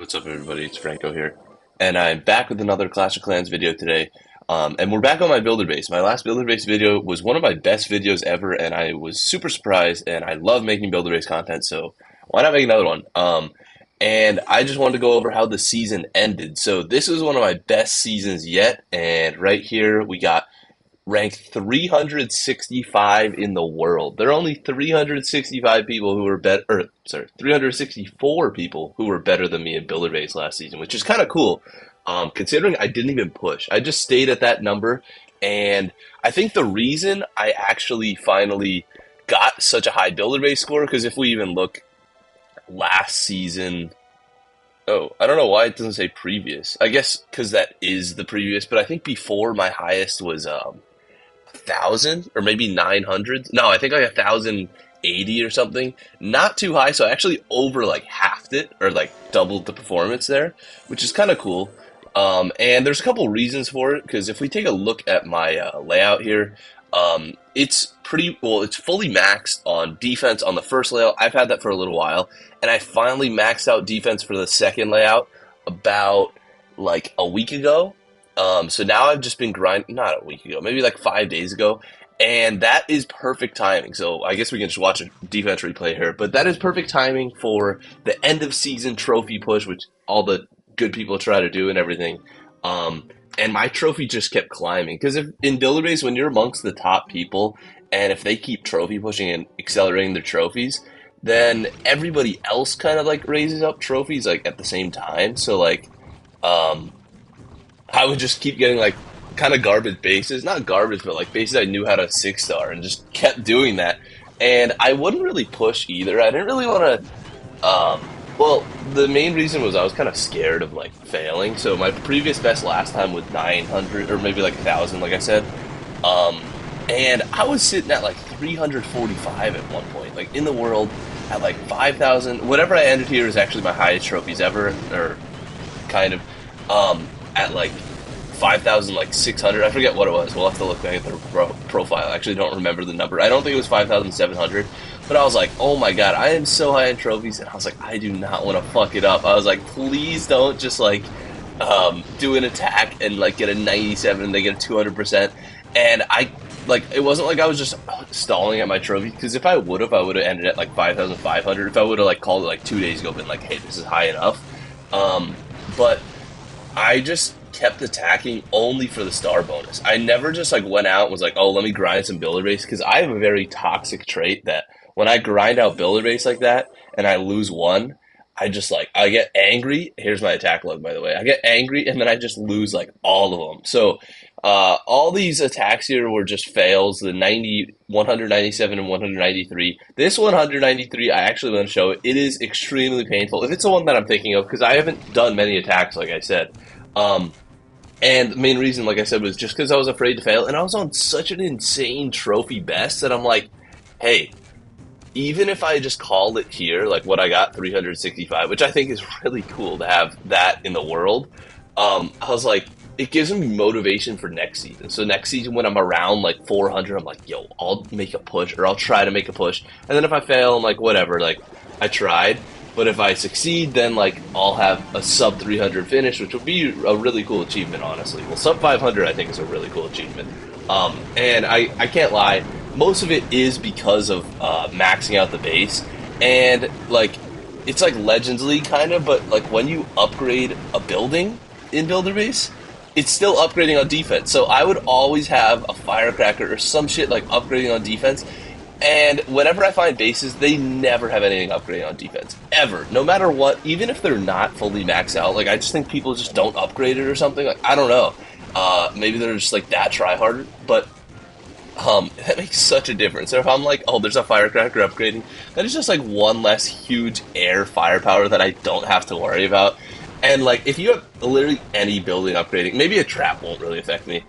What's up, everybody? It's Franco here, and I'm back with another Clash of Clans video today. And we're back on my builder base. My last builder base video was one of my best videos ever, and I was super surprised. And I love making builder base content, so why not make another one? And I just wanted to go over how the season ended. So this was one of my best seasons yet, and right here we got ranked 365 in the world. There are only 365 people who were better, or sorry, 364 people who were better than me in Builder Base last season, which is kind of cool. Considering I didn't even push, I just stayed at that number, and I think the reason I actually finally got such a high Builder Base score, because if we even look last season. Oh, I don't know why it doesn't say previous. I guess because that is the previous, but I think before my highest was 1,000 or maybe 900. No, I think like 1,080 or something. Not too high, so I actually over like halved it or like doubled the performance there, which is kind of cool. And there's a couple reasons for it, because if we take a look at my layout here, it's pretty well. It's fully maxed on defense on the first layout. I've had that for a little while, and I finally maxed out defense for the second layout about like a week ago. So now I've just been grinding, not a week ago, maybe like 5 days ago, and that is perfect timing. So I guess we can just watch a defense replay here, but that is perfect timing for the end of season trophy push, which all the good people try to do and everything. And my trophy just kept climbing, because if in Builder Base, when you're amongst the top people, and if they keep trophy pushing and accelerating their trophies, then everybody else kind of like raises up trophies like at the same time. So like, I would just keep getting like kind of garbage bases, not garbage, but like bases I knew how to 6-star, and just kept doing that. And I wouldn't really push either. I didn't really want to. Well, the main reason was I was kind of scared of like failing. So my previous best last time was 900 or maybe like 1,000, like I said. And I was sitting at like 345 at one point, like in the world at like 5,000. Whatever I ended here is actually my highest trophies ever, or kind of. At like 5,000, like 600. I forget what it was. We'll have to look back at the profile. I actually don't remember the number. I don't think it was 5,700. But I was like, oh my god, I am so high in trophies. And I was like, I do not want to fuck it up. I was like, please don't just like do an attack and like get a 97 and they get a 200%. And I like, it wasn't like I was just stalling at my trophy, because if I would have ended at like 5,500. If I would have like called it like 2 days ago, been like, hey, this is high enough. But I just kept attacking only for the star bonus. I never just like went out and was like, oh, let me grind some builder base, because I have a very toxic trait that when I grind out builder base like that and I lose one, I just like, I get angry. Here's my attack log, by the way. I get angry and then I just lose like all of them. So all these attacks here were just fails. The 90, 197, and 193. This 193, I actually want to show it. It is extremely painful. If it's the one that I'm thinking of, because I haven't done many attacks, like I said. And the main reason, like I said, was just because I was afraid to fail. And I was on such an insane trophy best that I'm like, hey, even if I just called it here, like what I got, 365, which I think is really cool to have that in the world, I was like, it gives me motivation for next season. So next season, when I'm around like 400, I'm like, yo, I'll make a push, or I'll try to make a push. And then if I fail, I'm like, whatever, like I tried. But if I succeed, then like I'll have a sub 300 finish, which would be a really cool achievement, honestly. Well, sub 500, I think, is a really cool achievement. And I can't lie, most of it is because of maxing out the base. And like, it's like Legends League kind of, but like when you upgrade a building in Builder Base, it's still upgrading on defense. So I would always have a firecracker or some shit like upgrading on defense. And whenever I find bases, they never have anything upgrading on defense. Ever. No matter what, even if they're not fully maxed out. Like, I just think people just don't upgrade it or something. Like, I don't know. Maybe they're just like that try harder. But that makes such a difference. So if I'm like, oh, there's a firecracker upgrading, that is just like one less huge air firepower that I don't have to worry about. And like, if you have literally any building upgrading, maybe a trap won't really affect me.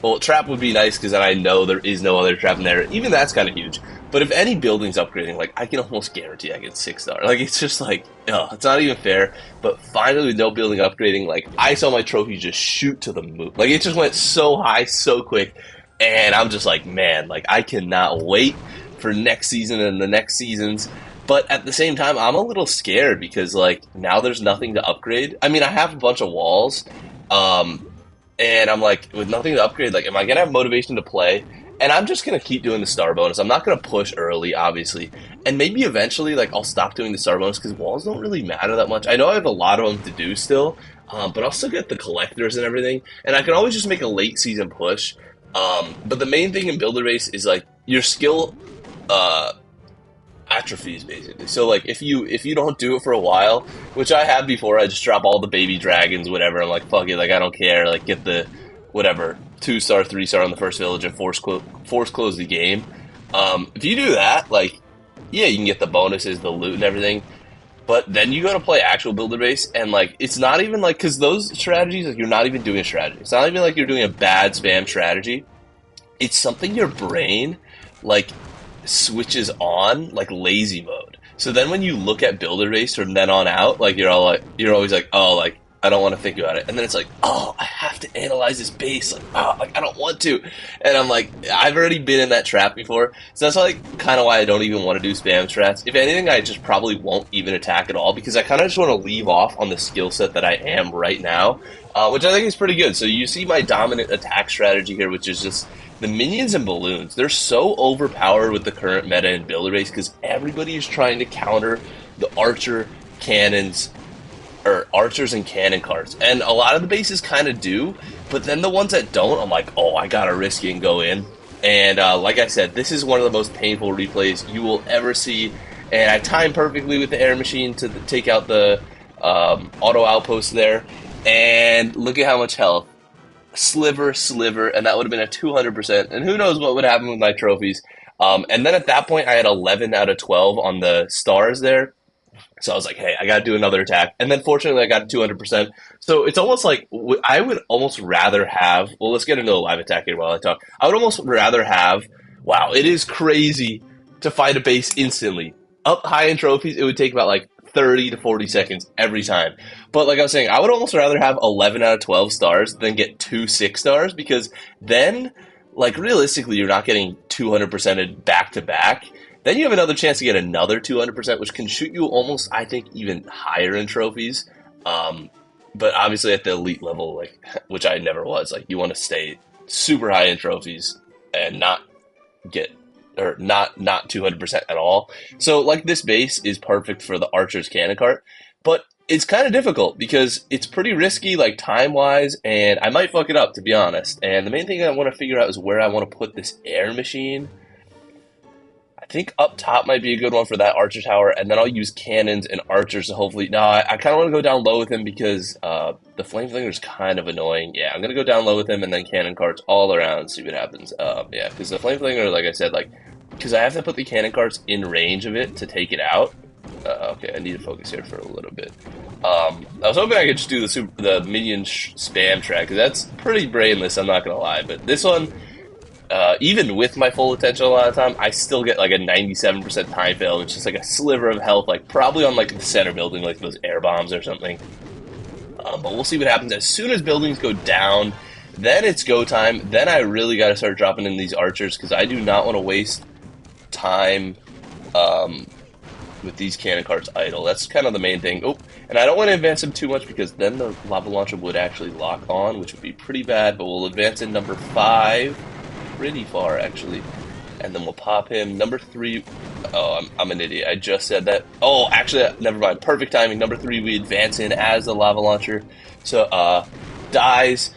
Well, trap would be nice, because then I know there is no other trap in there. Even that's kind of huge. But if any building's upgrading, like, I can almost guarantee I get 6-star. Like, it's just like, oh, it's not even fair. But finally, with no building upgrading, like, I saw my trophy just shoot to the moon. Like, it just went so high, so quick. And I'm just like, man, like, I cannot wait for next season and the next seasons But at the same time, I'm a little scared because like now there's nothing to upgrade. I mean, I have a bunch of walls, um, and I'm like, with nothing to upgrade, like, am I gonna have motivation to play? And I'm just gonna keep doing the star bonus. I'm not gonna push early, obviously, and maybe eventually, like, I'll stop doing the star bonus because walls don't really matter that much. I know I have a lot of them to do still, but I'll still get the collectors and everything, and I can always just make a late season push. But the main thing in Builder Base is like your skill uh, atrophies basically. So like if you don't do it for a while, which I have before, I just drop all the baby dragons, whatever. I'm like, fuck it, like I don't care. Like get the whatever 2-star, 3-star on the first village and force close the game. If you do that, like yeah, you can get the bonuses, the loot, and everything. But then you go to play actual builder base, and like it's not even like because those strategies, like you're not even doing a strategy. It's not even like you're doing a bad spam strategy. It's something your brain like switches on like lazy mode. So then when you look at builder base from then on out, like you're always like, oh, like I don't want to think about it. And then it's like, oh, I have to analyze this base. Like, oh, like I don't want to. And I'm like, I've already been in that trap before. So that's like kind of why I don't even want to do spam strats. If anything, I just probably won't even attack at all because I kind of just want to leave off on the skill set that I am right now, which I think is pretty good. So you see my dominant attack strategy here, which is just the minions and balloons. They're so overpowered with the current meta in builder base because everybody is trying to counter the archer, cannons, or archers and cannon cards. And a lot of the bases kind of do, but then the ones that don't, I'm like, oh, I gotta risk it and go in. And like I said, this is one of the most painful replays you will ever see. And I timed perfectly with the air machine to take out the auto outpost there. And look at how much health. Sliver, and that would have been a 200%. And who knows what would happen with my trophies. And then at that point, I had 11 out of 12 on the stars there. So I was like, hey, I got to do another attack. And then fortunately, I got 200%. So it's almost like I would almost rather have, well, let's get into a live attack here while I talk. I would almost rather have, wow, it is crazy to fight a base instantly. Up high in trophies, it would take about like 30 to 40 seconds every time. But like I was saying, I would almost rather have 11 out of 12 stars than get 2 6-stars because then, like realistically, you're not getting 200%ed back to back. Then you have another chance to get another 200%, which can shoot you almost, I think, even higher in trophies. But obviously at the elite level, like which I never was, like you want to stay super high in trophies and not get or not 200% at all. So like this base is perfect for the archer's cannon cart, but it's kind of difficult because it's pretty risky, like time wise, and I might fuck it up to be honest. And the main thing I want to figure out is where I want to put this air machine. I think up top might be a good one for that archer tower, and then I'll use cannons and archers to hopefully... No, I kind of want to go down low with him because the flame flinger is kind of annoying. Yeah, I'm going to go down low with him and then cannon carts all around and see what happens. Yeah, because the flame flinger, like I said, like because I have to put the cannon carts in range of it to take it out. Okay, I need to focus here for a little bit. I was hoping I could just do the minion spam track, because that's pretty brainless, I'm not going to lie. But this one... even with my full attention a lot of the time, I still get like a 97% time fail. It's just like a sliver of health, like probably on like the center building, like those air bombs or something. But we'll see what happens. As soon as buildings go down, then it's go time. Then I really got to start dropping in these archers because I do not want to waste time with these cannon carts idle. That's kind of the main thing. Oh, and I don't want to advance him too much because then the lava launcher would actually lock on, which would be pretty bad. But we'll advance in number 5. Pretty far actually, and then we'll pop him. Number 3. Oh, I'm an idiot. I just said that. Oh, actually, never mind. Perfect timing. Number 3, we advance in as the lava launcher. So dies,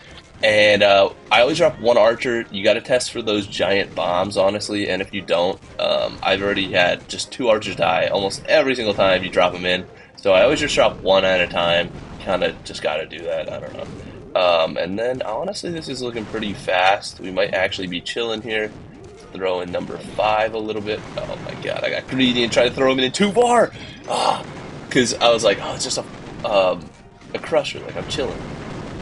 and I always drop 1 archer. You got to test for those giant bombs, honestly. And if you don't, I've already had just 2 archers die almost every single time you drop them in. So I always just drop 1 at a time. Kind of just got to do that. I don't know. And then, honestly, this is looking pretty fast. We might actually be chilling here. Throw in number 5 a little bit. Oh my god, I got greedy and tried to throw him in too far! Because I was like, oh, it's just a crusher, like I'm chilling.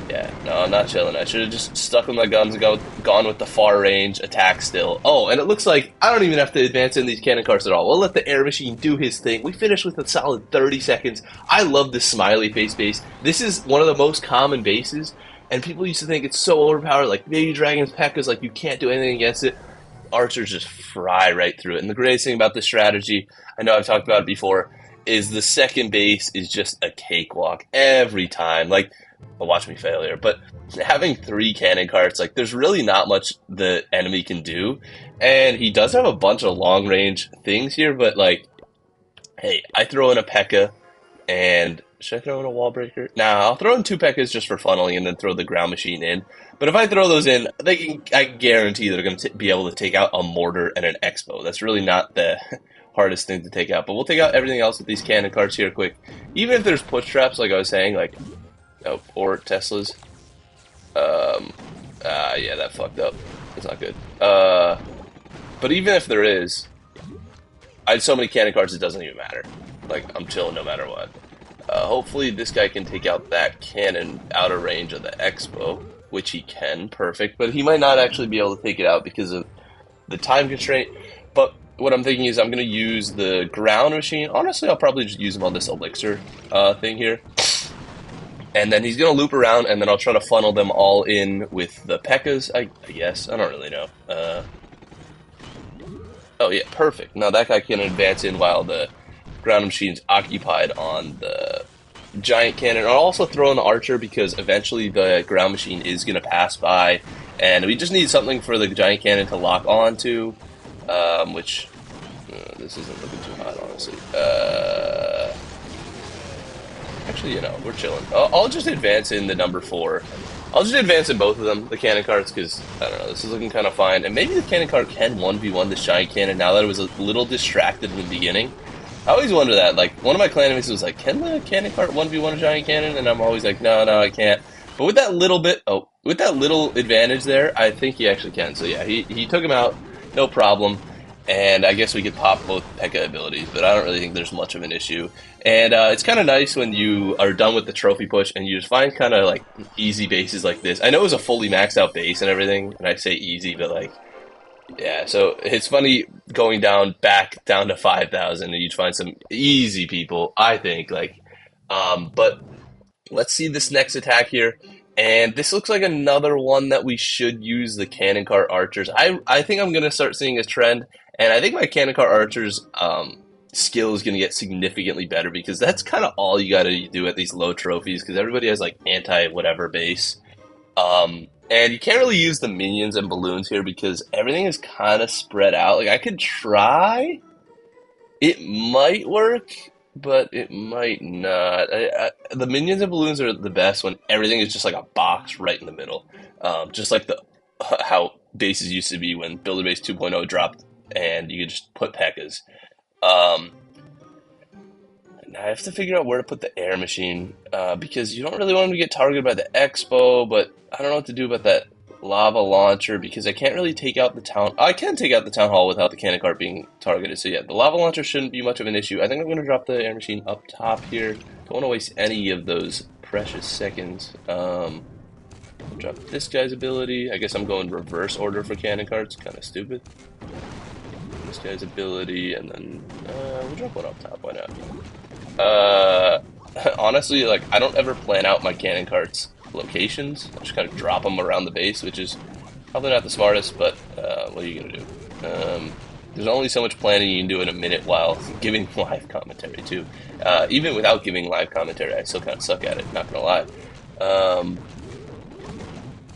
Yeah, no, I'm not chilling. I should have just stuck with my guns and gone with the far range attack still. Oh, and it looks like I don't even have to advance in these cannon carts at all. We'll let the air machine do his thing. We finished with a solid 30 seconds. I love this smiley face base. This is one of the most common bases, and people used to think it's so overpowered, like Baby Dragon's P.E.K.K.A's, like you can't do anything against it. archers just fry right through it. And the greatest thing about this strategy, I know I've talked about it before, is the second base is just a cakewalk every time. Like, well, watch me fail here, but having 3 cannon carts, like, there's really not much the enemy can do. And he does have a bunch of long range things here, but like, hey, I throw in a P.E.K.K.A. and should I throw in a wall breaker? Nah, I'll throw in 2 P.E.K.K.A.s just for funneling and then throw the ground machine in. But if I throw those in, I guarantee they're going to be able to take out a mortar and an expo. That's really not the hardest thing to take out. But we'll take out everything else with these cannon carts here quick. Even if there's push traps, like I was saying, like, oh, or Teslas. Yeah, that fucked up. That's not good. But even if there is, I had so many cannon carts it doesn't even matter. Like, I'm chilling no matter what. Hopefully this guy can take out that cannon out of range of the expo, which he can, perfect. But he might not actually be able to take it out because of the time constraint. But what I'm thinking is I'm going to use the ground machine. Honestly, I'll probably just use him on this elixir thing here. And then he's going to loop around, and then I'll try to funnel them all in with the P.E.K.K.A.s, I guess. I don't really know. Oh, yeah, perfect. Now that guy can advance in while the ground machine's occupied on the giant cannon. I'll also throw in the archer because eventually the ground machine is going to pass by, and we just need something for the giant cannon to lock on to, which this isn't looking too hot, honestly. Actually, you know, we're chilling. I'll just advance in the number 4. I'll just advance in both of them, the cannon carts, because, I don't know, this is looking kind of fine. And maybe the cannon cart can 1v1 this giant cannon now that it was a little distracted in the beginning. I always wonder that. Like, one of my clan mates was like, can the cannon cart 1v1 a giant cannon? And I'm always like, no, I can't. But with that little bit, with that little advantage there, I think he actually can. So yeah, he took him out, no problem. And I guess we could pop both P.E.K.K.A. abilities, but I don't really think there's much of an issue. And it's kind of nice when you are done with the trophy push and you just find kind of like easy bases like this. I know it was a fully maxed out base and everything, and I say easy, but like, yeah. So it's funny going back down to 5,000, and you'd find some easy people, I think. Like, but let's see this next attack here. And this looks like another one that we should use the cannon cart archers. I think I'm going to start seeing a trend, and I think my cannon cart archers skill is going to get significantly better because that's kind of all you got to do at these low trophies because everybody has like anti-whatever base. And you can't really use the minions and balloons here because everything is kind of spread out. Like, I could try. It might work, but it might not. The minions and balloons are the best when everything is just like a box right in the middle. Just like how bases used to be when Builder Base 2.0 dropped and you could just put P.E.K.K.A.s. Now I have to figure out where to put the air machine because you don't really want them to get targeted by the expo, but I don't know what to do about that lava launcher because I can't really take out the town. I can take out the town hall without the cannon cart being targeted. So yeah, the lava launcher shouldn't be much of an issue. I think I'm going to drop the air machine up top here. Don't want to waste any of those precious seconds. Drop this guy's ability. I guess I'm going reverse order for cannon carts. Kind of stupid. This guy's ability, and then we'll drop one up top. Why not? Honestly, like, I don't ever plan out my cannon carts locations. I just kind of drop them around the base, which is probably not the smartest, but what are you gonna do? There's only so much planning you can do in a minute while giving live commentary too. Even without giving live commentary, I still kind of suck at it, not gonna lie.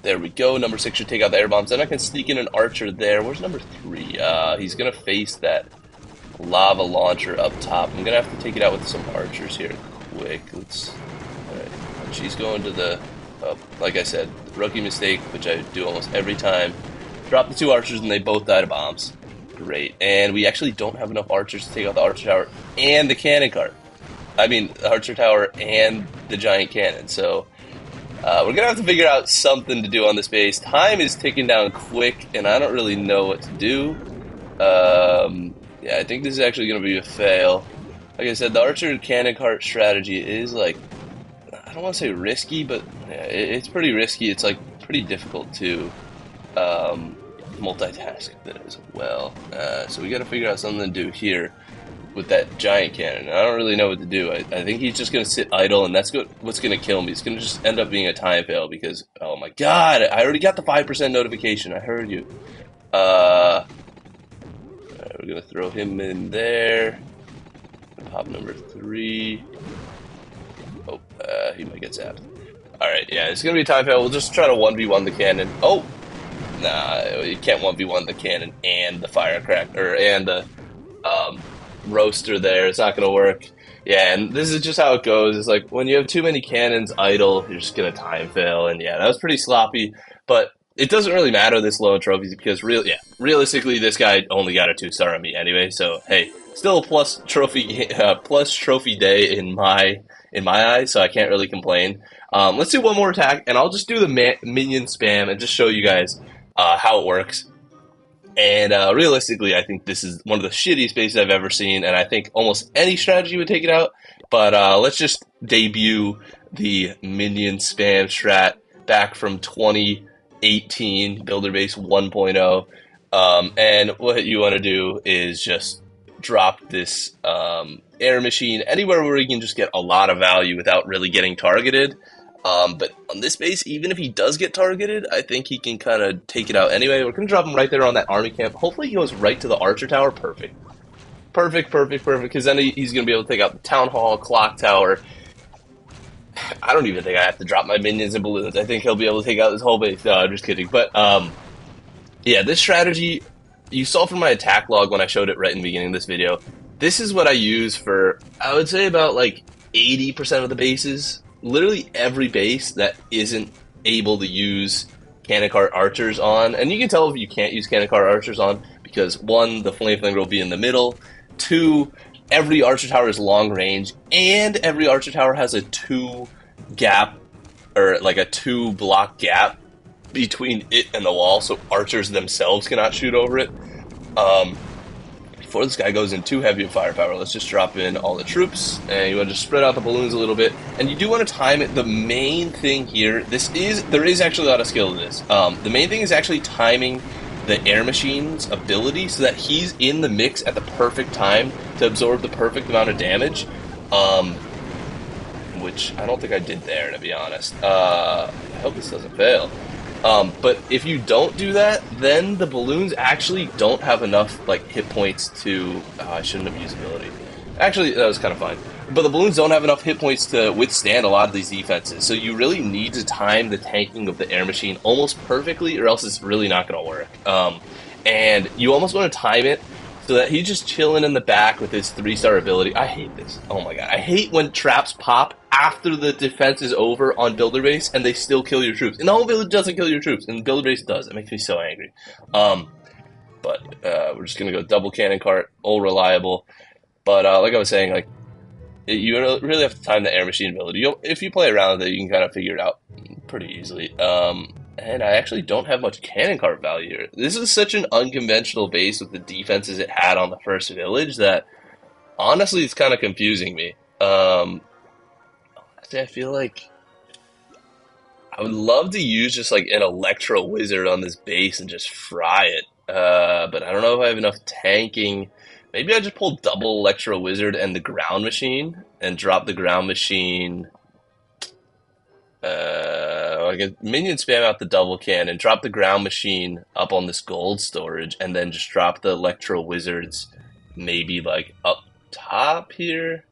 There we go. Number 6 should take out the air bombs. Then I can sneak in an archer there. Where's number 3? He's gonna face that lava launcher up top. I'm gonna have to take it out with some archers here quick. Alright. She's going to the like I said, rookie mistake, which I do almost every time. Drop the 2 archers and they both die to bombs. Great. And we actually don't have enough archers to take out the archer tower and the cannon cart. I mean, the archer tower and the giant cannon. So we're gonna have to figure out something to do on this base. Time is ticking down quick, and I don't really know what to do. Yeah, I think this is actually gonna be a fail. Like I said, the archer cannon cart strategy is like, I don't want to say risky, but yeah, it's pretty risky. It's like pretty difficult to multitask that as well. So we got to figure out something to do here with that giant cannon. I don't really know what to do. I think he's just going to sit idle, and that's what's going to kill me. It's going to just end up being a time fail because, oh my god, I already got the 5% notification. I heard you. we're gonna throw him in there. Pop number 3. Oh, he might get zapped. Alright, yeah, it's gonna be a time fail. We'll just try to 1v1 the cannon. Oh! Nah, you can't 1v1 the cannon and the firecracker, and the roaster there. It's not gonna work. Yeah, and this is just how it goes. It's like, when you have too many cannons idle, you're just gonna time fail, and yeah, that was pretty sloppy, but it doesn't really matter this low in trophies, because realistically, this guy only got a 2-star on me anyway, so hey, still a plus trophy day in my eyes, so I can't really complain. Let's do one more attack, and I'll just do the minion spam and just show you guys how it works. And realistically, I think this is one of the shittiest bases I've ever seen, and I think almost any strategy would take it out. But let's just debut the minion spam strat back from 2018, Builder Base 1.0. And what you want to do is just drop this air machine anywhere where you can just get a lot of value without really getting targeted. But on this base, even if he does get targeted, I think he can kind of take it out anyway. We're going to drop him right there on that army camp. Hopefully he goes right to the archer tower. Perfect. Perfect, perfect, perfect. Because then he's going to be able to take out the town hall, clock tower. I don't even think I have to drop my minions and balloons. I think he'll be able to take out this whole base. No, I'm just kidding. But, yeah, this strategy, you saw from my attack log when I showed it right in the beginning of this video. This is what I use for, I would say, about like 80% of the bases. Literally every base that isn't able to use cannon cart archers on, and you can tell if you can't use cannon cart archers on, because 1, the flame flinger will be in the middle, 2, every archer tower is long range, and every archer tower has a 2 gap, or like a 2 block gap between it and the wall, so archers themselves cannot shoot over it. Before this guy goes in too heavy of firepower, let's just drop in all the troops, and you want to just spread out the balloons a little bit, and you do want to time it. The main thing here, there is actually a lot of skill to this. The main thing is actually timing the air machine's ability so that he's in the mix at the perfect time to absorb the perfect amount of damage, which I don't think I did there, to be honest. I hope this doesn't fail. But if you don't do that, then the balloons actually don't have enough like hit points to... I shouldn't have used ability. Actually, that was kind of fine. But the balloons don't have enough hit points to withstand a lot of these defenses. So you really need to time the tanking of the air machine almost perfectly, or else it's really not going to work. And you almost want to time it so that he's just chilling in the back with his 3-star ability. I hate this. Oh my god. I hate when traps pop after the defense is over on Builder Base and they still kill your troops. And the whole village doesn't kill your troops, and Builder Base does. It makes me so angry. But we're just going to go double cannon cart, all reliable. But like I was saying, like, you really have to time the air machine ability. If you play around with it, you can kind of figure it out pretty easily. And I actually don't have much cannon cart value here. This is such an unconventional base with the defenses it had on the first village that, honestly, it's kind of confusing me. I feel like I would love to use just like an Electro Wizard on this base and just fry it. But I don't know if I have enough tanking. Maybe I just pull double Electro Wizard and the ground machine and drop the ground machine. I can minion spam out the double cannon, drop the ground machine up on this gold storage, and then just drop the Electro Wizards maybe like up top here.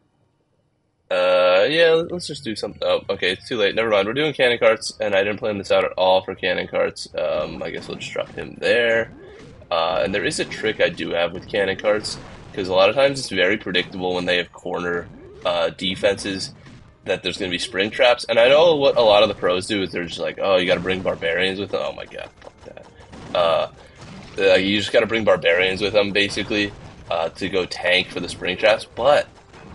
Yeah, let's just do something. Oh, okay, it's too late. Never mind. We're doing cannon carts, and I didn't plan this out at all for cannon carts. I guess we'll just drop him there. And there is a trick I do have with cannon carts, because a lot of times it's very predictable when they have corner defenses that there's going to be spring traps. And I know what a lot of the pros do is they're just like, oh, you got to bring barbarians with them. Oh my god, fuck that. You just got to bring barbarians with them, basically, to go tank for the spring traps. But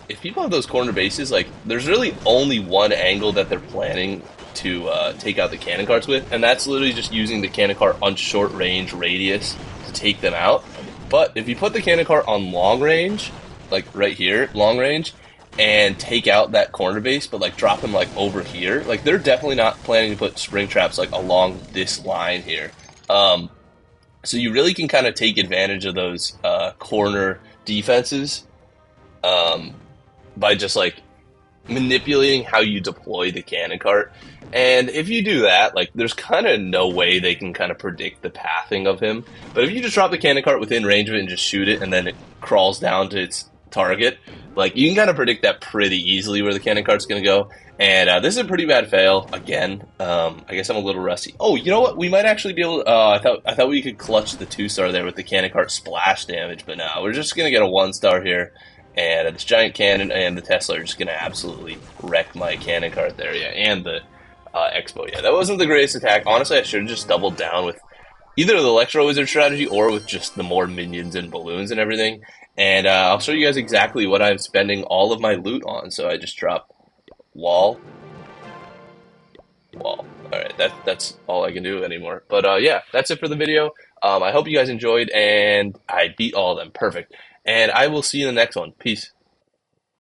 if people have those corner bases, like, there's really only one angle that they're planning to take out the cannon carts with, and that's literally just using the cannon cart on short range radius to take them out. But if you put the cannon cart on long range, like right here, long range, and take out that corner base, but like drop them like over here, like they're definitely not planning to put spring traps like along this line here. So you really can kind of take advantage of those corner defenses by just like manipulating how you deploy the cannon cart. And if you do that, like there's kind of no way they can kind of predict the pathing of him. But if you just drop the cannon cart within range of it and just shoot it, and then it crawls down to its target, like you can kind of predict that pretty easily where the cannon cart's going to go. And this is a pretty bad fail again. I guess I'm a little rusty. Oh, you know what? We might actually be able. I thought we could clutch the 2-star there with the cannon cart splash damage, but no, we're just gonna get a 1-star here. And this giant cannon and the Tesla are just going to absolutely wreck my cannon cart there, yeah, and the Expo. Yeah, that wasn't the greatest attack. Honestly, I should have just doubled down with either the Electro Wizard strategy or with just the more minions and balloons and everything. And I'll show you guys exactly what I'm spending all of my loot on. So I just drop wall, wall. All right, that's all I can do anymore. But yeah, that's it for the video. I hope you guys enjoyed, and I beat all of them. Perfect. And I will see you in the next one. Peace.